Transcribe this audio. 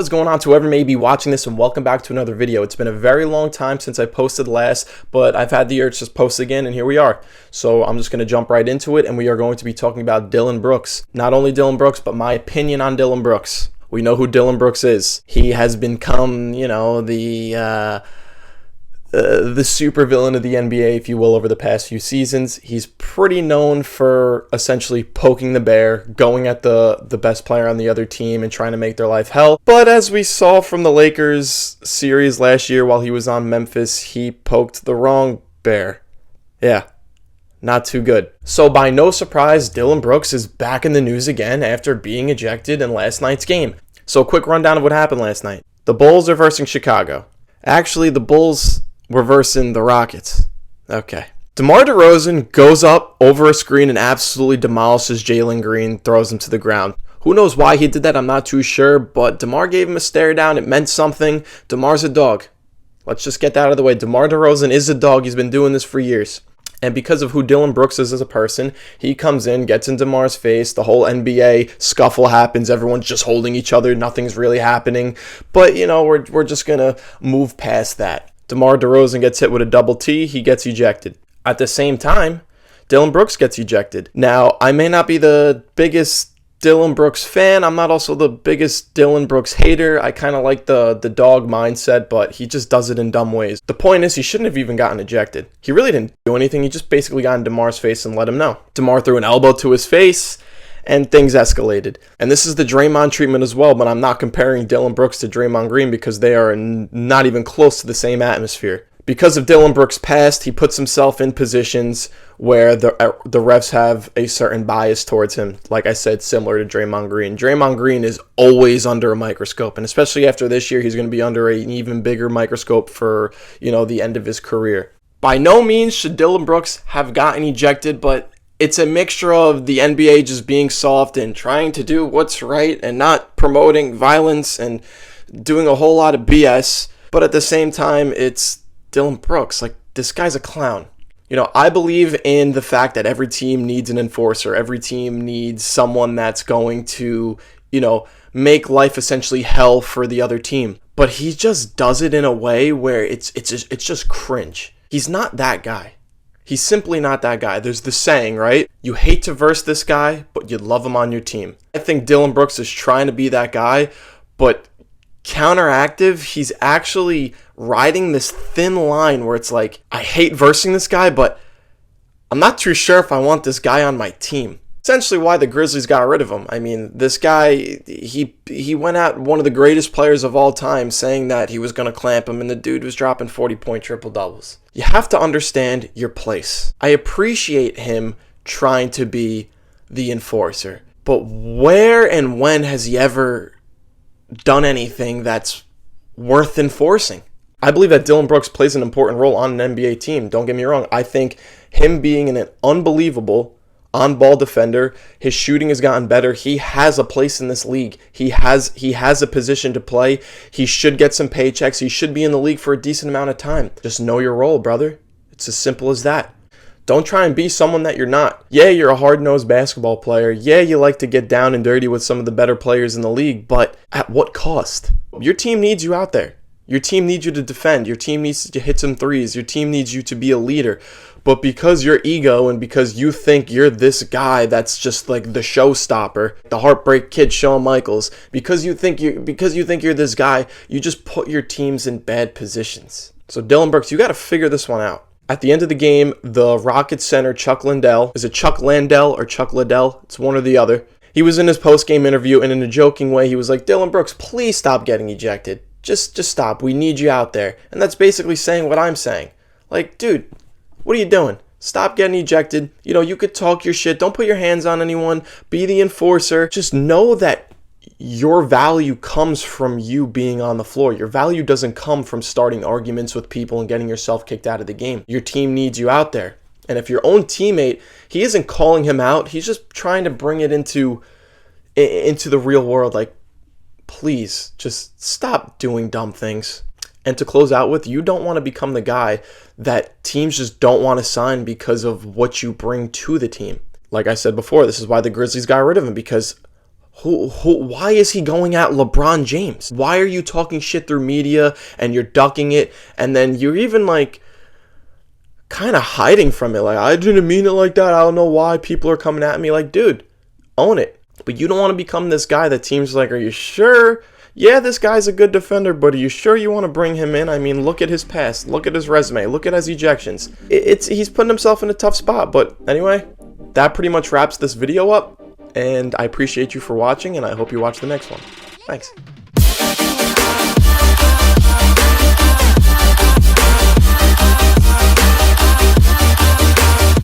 is going on to whoever may be watching this, and welcome back to another video. It's been a very long time since I posted last, but I've had the urge to just post again, and here we are. So I'm just going to jump right into it, and we are going to be talking about Dillon Brooks. Not only Dillon Brooks, but my opinion on Dillon Brooks. We know who Dillon Brooks is. He has become, the super villain of the NBA, if you will, over the past few seasons. He's pretty known for essentially poking the bear, going at the best player on the other team and trying to make their life hell. But as we saw from the Lakers series last year while he was on Memphis, he poked the wrong bear. Yeah, not too good. So by no surprise, Dillon Brooks is back in the news again after being ejected in last night's game. So a quick rundown of what happened last night. The Bulls are versing Chicago. Actually, the Bulls were versing the Rockets. Okay. DeMar DeRozan goes up over a screen and absolutely demolishes Jalen Green, throws him to the ground. Who knows why he did that? I'm not too sure, but DeMar gave him a stare down. It meant something. DeMar's a dog. Let's just get that out of the way. DeMar DeRozan is a dog. He's been doing this for years. And because of who Dillon Brooks is as a person, he comes in, gets in DeMar's face. The whole NBA scuffle happens. Everyone's just holding each other. Nothing's really happening. But, we're just going to move past that. DeMar DeRozan gets hit with a double T. He gets ejected. At the same time, Dillon Brooks gets ejected. Now, I may not be the biggest Dillon Brooks fan. I'm not also the biggest Dillon Brooks hater. I kind of like the dog mindset, but he just does it in dumb ways. The point is, he shouldn't have even gotten ejected. He really didn't do anything. He just basically got in DeMar's face and let him know. DeMar threw an elbow to his face, and things escalated. And this is the Draymond treatment as well, but I'm not comparing Dillon Brooks to Draymond Green because they are not even close to the same atmosphere. Because of Dillon Brooks' past, he puts himself in positions where the refs have a certain bias towards him. Like I said, similar to Draymond Green. Draymond Green is always under a microscope, and especially after this year, he's going to be under an even bigger microscope for, the end of his career. By no means should Dillon Brooks have gotten ejected, but it's a mixture of the NBA just being soft and trying to do what's right and not promoting violence and doing a whole lot of BS. But at the same time, it's Dillon Brooks. Like, this guy's a clown. I believe in the fact that every team needs an enforcer. Every team needs someone that's going to, make life essentially hell for the other team. But he just does it in a way where it's just cringe. He's not that guy. He's simply not that guy. There's the saying, right? You hate to verse this guy, but you'd love him on your team. I think Dillon Brooks is trying to be that guy, but counteractive, he's actually riding this thin line where it's like, I hate versing this guy, but I'm not too sure if I want this guy on my team. Essentially why the Grizzlies got rid of him. I mean, this guy, he went at one of the greatest players of all time saying that he was going to clamp him, and the dude was dropping 40-point triple-doubles. You have to understand your place. I appreciate him trying to be the enforcer, but where and when has he ever done anything that's worth enforcing? I believe that Dillon Brooks plays an important role on an NBA team. Don't get me wrong. I think him being an unbelievable on-ball defender, his shooting has gotten better. He has a place in this league. He has a position to play. He should get some paychecks. He should be in the league for a decent amount of time. Just know your role, brother. It's as simple as that. Don't try and be someone that you're not. Yeah, you're a hard-nosed basketball player. Yeah, you like to get down and dirty with some of the better players in the league, but at what cost? Your team needs you out there. Your team needs you to defend. Your team needs to hit some threes. Your team needs you to be a leader. But because your ego and because you think you're this guy that's just like the showstopper, the heartbreak kid Shawn Michaels, because you think you're this guy, you just put your teams in bad positions. So Dillon Brooks, you got to figure this one out. At the end of the game, the Rockets center, Chuck Liddell, is it Chuck Landell or Chuck Liddell? It's one or the other. He was in his post-game interview, and in a joking way, he was like, Dillon Brooks, please stop getting ejected. Just stop. We need you out there. And that's basically saying what I'm saying. Like, dude, what are you doing? Stop getting ejected. You could talk your shit. Don't put your hands on anyone. Be the enforcer. Just know that your value comes from you being on the floor. Your value doesn't come from starting arguments with people and getting yourself kicked out of the game. Your team needs you out there. And if your own teammate, he isn't calling him out. He's just trying to bring it into the real world. Like, please, just stop doing dumb things. And to close out with, you don't want to become the guy that teams just don't want to sign because of what you bring to the team. Like I said before, this is why the Grizzlies got rid of him, because Why is he going at LeBron James? Why are you talking shit through media and you're ducking it, and then you're even like kind of hiding from it? Like, I didn't mean it like that. I don't know why people are coming at me. Like, dude, own it. But you don't want to become this guy that teams like, are you sure? Yeah, this guy's a good defender, but are you sure you want to bring him in? I mean, look at his past, look at his resume, look at his ejections. He's putting himself in a tough spot. But anyway, that pretty much wraps this video up. And I appreciate you for watching, and I hope you watch the next one. Thanks.